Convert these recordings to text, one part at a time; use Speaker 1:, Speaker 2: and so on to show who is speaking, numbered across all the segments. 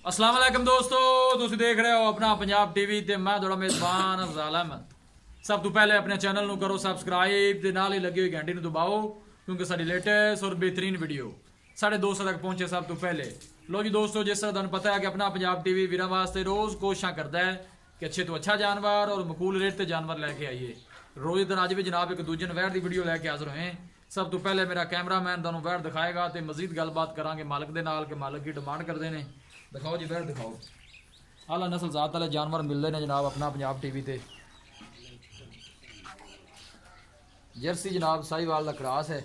Speaker 1: अस्सलाम वालेकुम दोस्तों, तुसीं देख रहे हो अपना पंजाब टीवी ते मैं थोड़ा मेज़बान अफज़ल अहमद। सब तो पहले अपने चैनल ਨੂੰ करो सब्सक्राइब ते नाल ही लगी हुई घंटी ਨੂੰ दबाओ क्योंकि साडी लेटेस्ट और बेहतरीन वीडियो साढ़े दोस्तों तक पहुंचे सब तो पहले। लो जी दोस्तों, जिस तरह तुहानू पता है कि अपना पंजाब टीवी वीरां वास्ते रोज़ कोशिशां करता है कि अच्छे तो अच्छा जानवर और मकूल रेट ते जानवर लैके आइए। रोज़ दिन अज भी जनाब एक दूजे वैर की वीडियो लैके हाज़र होए। सब तो पहले मेरा कैमरामैन तुहानू वैर दिखाएगा तो मजीद गलबात करांगे मालिक दे नाल कि मालिक की डिमांड करते हैं। दिखाओ जी वैर दिखाओ। आला नस्ल जात वाले जानवर मिलते हैं जनाब अपना पंजाब टीवी ते। जर्सी जनाब साहिवाल का क्रॉस है।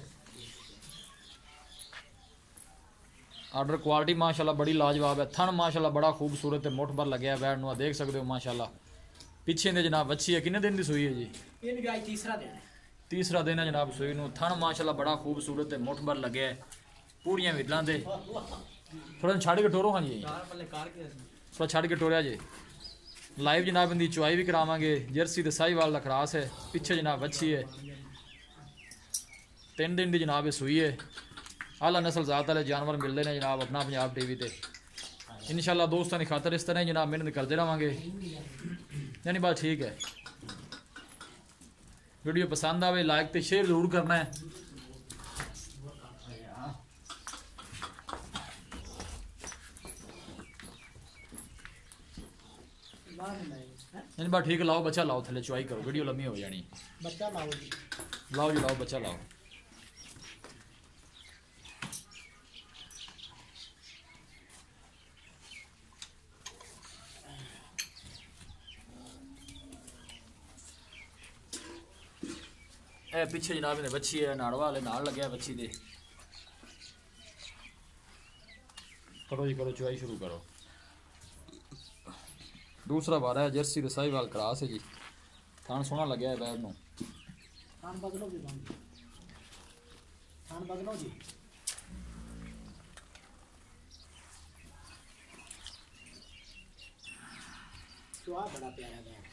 Speaker 1: आर्डर क्वालिटी माशाल्लाह बड़ी लाजवाब है। थन माशाल्लाह बड़ा खूबसूरत है, मुठ भर लगे है बैठ देख सकते हो माशाल्लाह। पिछे ने जनाब अच्छी है, कितने दिन की सूई है जी? तीसरा दिन है जनाब सूई नू। थन माशाल्लाह बड़ा खूबसूरत है, मुठ भर लगे है, पूरियां विदलां दे। थोड़ा छड़ के टोरो। हाँ जी थोड़ा छड़ के टोरिया जी। लाइव जनाब इनकी चुआई भी करावांगे। जर्सी ते साहिवाल का क्रॉस है। पिछे जनाब अच्छी है, 3 दिन की जनाब सूई है। आला नस्ल जात वाले जानवर मिलते हैं जनाब अपना पंजाब टीवी ते। इंशाल्लाह दोस्तों की खातर इस तरह ही जनाब मेहनत करते रहेंगे। यानी बात ठीक है। वीडियो पसंद आवे लाइक तो शेयर जरूर करना है। यानी बात ठीक है। लाओ बच्चा लाओ, थले चुआई करो, वीडियो लम्बी हो जानी। बच्चा लाओ जी, लाओ जी लाओ बच्चा लाओ। पिछे जनाब ने बच्ची है, नाड़ वाले नाल लगे बच्ची दे। करो जी करो, चुआई शुरू करो। दूसरा बार है जर्सी ते साहिवाल क्रॉस है जी। थान सोहना लगे है बैर नू। थान बदलो जी, थान बदलो जी। चुआ बड़ा प्यारा है।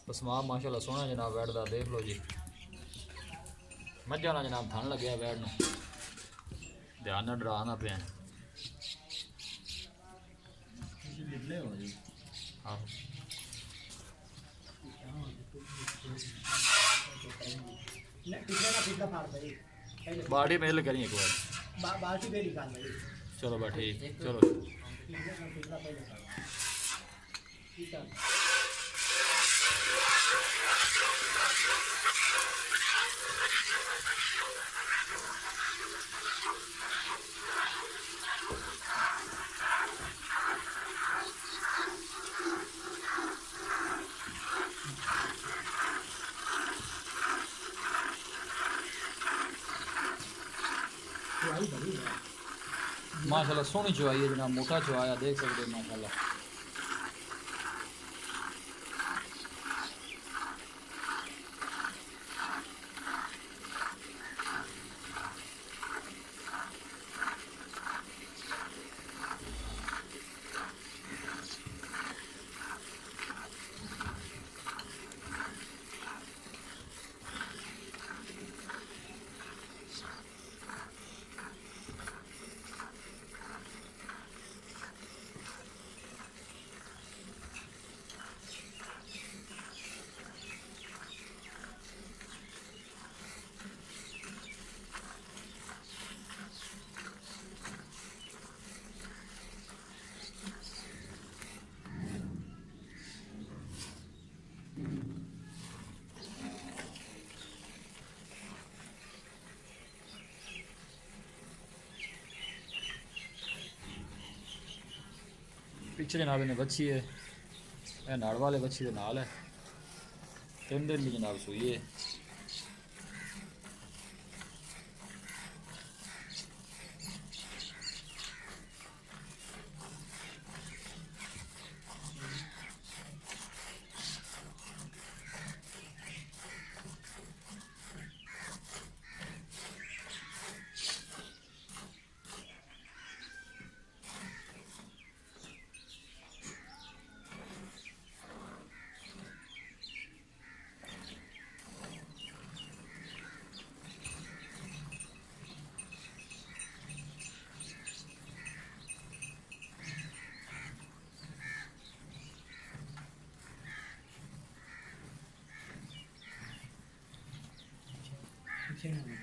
Speaker 1: बसमाब माशाल्लाह सोहना जनाब बैठ दा देख लो जी। मझा ना जनाब थन लगे बैठ नू, ध्यान ना डराना पे। हाँ बाटी मेल करिए एक बार। चलो बा ठीक, चलो माशाल्लाह सोहनी चुआई है जनाब, मोटा चुआया देख सकते हो माशाल्लाह। पिछे जनाब इन्हें बच्ची है, यह नाड़ वाले बच्ची के नाल है। 3 दिन की जनाब सूई है।
Speaker 2: पीछे ना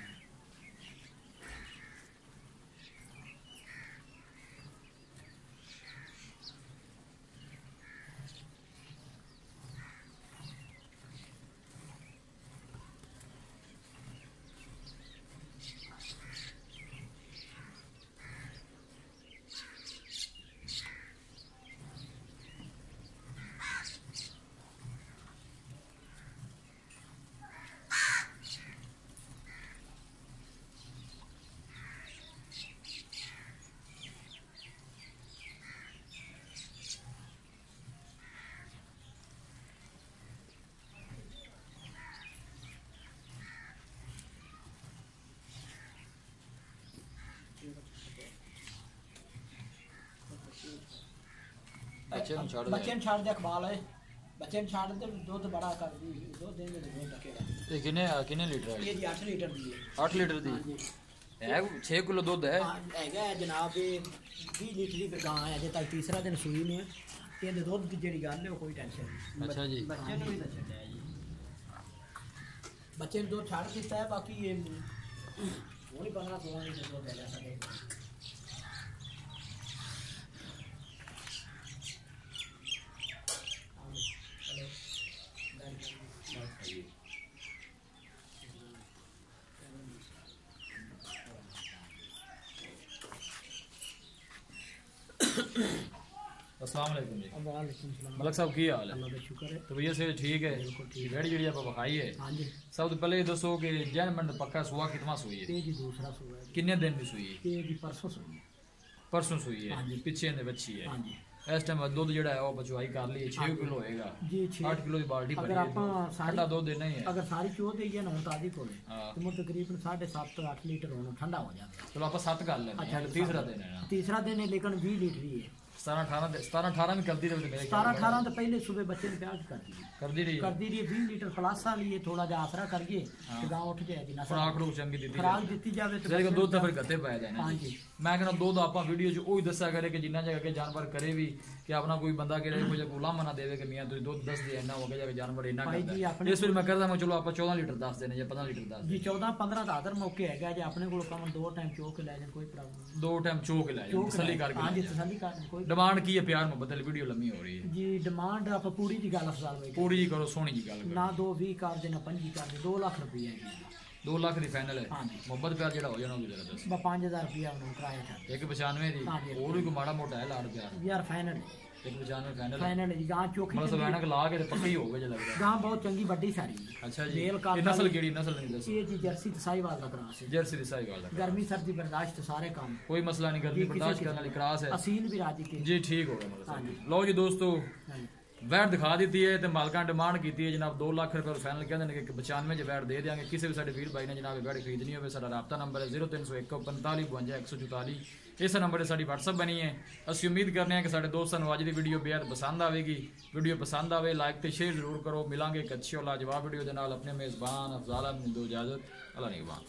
Speaker 2: बच्चे छाड़ दे अखबाल है बच्चे छाड़ दे दूध बड़ा कर दी दो दिन में दूध रखेगा
Speaker 1: ये कितने लीटर है?
Speaker 2: ये 8 लीटर दी है
Speaker 1: 8 लीटर दी है 6 किलो दूध है
Speaker 2: हैगा जनाब ये 20 लीटर की गां है अजे तक तीसरा दिन सूई ने ते दूध दी जेड़ी गल है कोई टेंशन नहीं।
Speaker 1: अच्छा जी
Speaker 2: बच्चे ने भी तो छड्या है जी बच्चे ने दूध छाड़ दिता है बाकी ये वो नहीं 15-16 लीटर दूध है साडे
Speaker 1: अस्सलाम वालेकुम जी।
Speaker 2: वालेकुम सलाम।
Speaker 1: मलक साहब की हाल है?
Speaker 2: अल्लाह का शुक्र है।
Speaker 1: तो भैया से ठीक है रेडी जी आप बखाई है।
Speaker 2: हाँ जी।
Speaker 1: सब तो पहले ये दसो कि जैन मंड पक्का सुआ कितना सुई है?
Speaker 2: जी दूसरा सुआ है।
Speaker 1: कितने दिन में सुई है?
Speaker 2: जी परसों सुई है।
Speaker 1: परसों सुई है।
Speaker 2: हाँ जी।
Speaker 1: पिछे ने बच्ची है।
Speaker 2: हाँ जी।
Speaker 1: इस टाइम दूध जड़ा है वो बचवाई कर ली 6 किलो होएगा
Speaker 2: जी
Speaker 1: 8 किलो की बाल्टी
Speaker 2: अगर आप
Speaker 1: ठंडा दूध देना ही है
Speaker 2: अगर सारी चो देइए ना ताजी को तो मुझे तकरीबन 7.5-8 लीटर होना ठंडा हो जाता।
Speaker 1: चलो आप 7 कर लेंगे। अच्छा तीसरा दिन है ना?
Speaker 2: तीसरा दिन है लेकिन 20 लीटर ही है।
Speaker 1: 17-18 में करती रही
Speaker 2: 17-18 तो पहले सुबह बच्चे ने प्याज कर दी रही 20 लीटर प्लस वाली थोड़ा जा आसरा करिए तो गांव उठ जाएगी ना
Speaker 1: खुराक चंगी दी
Speaker 2: खुराक दी जाए
Speaker 1: तो दूध तो फिर गते पाया जाए।
Speaker 2: हाँ जी
Speaker 1: मैं कहना दूध आप वीडियो च वही दसा करे कि जिन्ना जगह के जानवर करे भी कि अपना कोई बंदा के कोई गुलाम ना देवे कि मियां तुम दूध दस दे इन्ना हो गया जानवर इन्ना करदा इस फिर मैं करदा मैं चलो आप 14 लीटर दस देने या 15 लीटर दस
Speaker 2: जी 14-15 ਦਾ ਆਦਰ ਮੌਕੇ ਹੈਗਾ ਜੇ ਆਪਣੇ ਕੋਲ ਕੰਮ 2 ਟਾਈਮ ਚੋ ਕੇ ਲੈ ਜਾਣ ਕੋਈ ਪ੍ਰੋਬਲਮ
Speaker 1: 2 टाइम चो के ले तसल्ली करके
Speaker 2: हां जी तसल्ली कर कोई
Speaker 1: डिमांड की है प्यार मोहब्बत वाली वीडियो लंबी हो रही है
Speaker 2: जी डिमांड आप पूरी दी गल अफजाल भाई
Speaker 1: पूरी जी करो सोनी जी गल
Speaker 2: ना 2-20 कर देना 5 कर दे 2 लाख रुपया है
Speaker 1: 2 लाख ਦੀ ਫਾਈਨਲ ਹੈ।
Speaker 2: हाँ जी
Speaker 1: ਮੁਹੱਬਤ ਪਿਆਰ ਜਿਹੜਾ ਹੋ ਜਾਣਾ ਉਹ ਜਰਾ ਦੱਸ
Speaker 2: 5000 रुपया ਉਹਨੂੰ ਕਿਰਾਇਆ ਛੱਡ
Speaker 1: 195 ਦੀ ਹੋਰ ਵੀ ਕੋਈ ਮਾੜਾ ਮੋਟਾ ਹੈ ਲਾੜ ਪਿਆਰ
Speaker 2: ਯਾਰ ਫਾਈਨਲ
Speaker 1: 195 ਫਾਈਨਲ
Speaker 2: ਫਾਈਨਲ ਜੀ ਗਾਂ ਚੋਖੀ
Speaker 1: ਮਤਲਬ ਐਨਕ ਲਾ ਕੇ ਤੇ ਪੱਕੀ ਹੋ ਗਏ ਜੇ ਲੱਗਦਾ
Speaker 2: ਗਾਂ ਬਹੁਤ ਚੰਗੀ ਵੱਡੀ ਸਾਰੀ
Speaker 1: ਅੱਛਾ ਜੀ ਇਹ ਨਸਲ ਕਿਹੜੀ ਨਸਲ ਨਹੀਂ ਦੱਸੋ
Speaker 2: ਇਹ ਜੀ ਜਰਸੀ ਤੇ ਸਾਹੀਵਾਲ ਦਾ ਕਰਾਸ ਹੈ
Speaker 1: ਜਰਸੀ ਦੀ ਸਾਹੀਵਾਲ ਦਾ
Speaker 2: गर्मी सर्दी बर्दाश्त सारे काम
Speaker 1: कोई मसला नहीं गर्मी बर्दाश्त करने वाली क्रास है
Speaker 2: असील भी राजी के
Speaker 1: जी ठीक हो गया मतलब लो जी दोस्तों वैट दिखा दी है तो मालका ने डिमांड की है जनाब 2 लाख रुपये फाइनल कहते हैं कि 95 वैट दे देंगे किसी भी साढ़े वीर भाई ने जनाब वैट खरीदनी हो साਡਾ राबता नंबर है 0301 45 52 144 इस नंबर से साड़ी WhatsApp बनी है। असं उम्मीद करने कि साढ़े दोस्तों को अज की वीडियो बेहद पसंद आएगी। वीडियो पसंद आए लाइक तो शेयर जरूर करो। मिलांगे एक अच्छी और लाजवाब वीडियो के नाल। अपने मेज़बान अफजाल अहमद दो इजाजत अल्लाह निगहबान।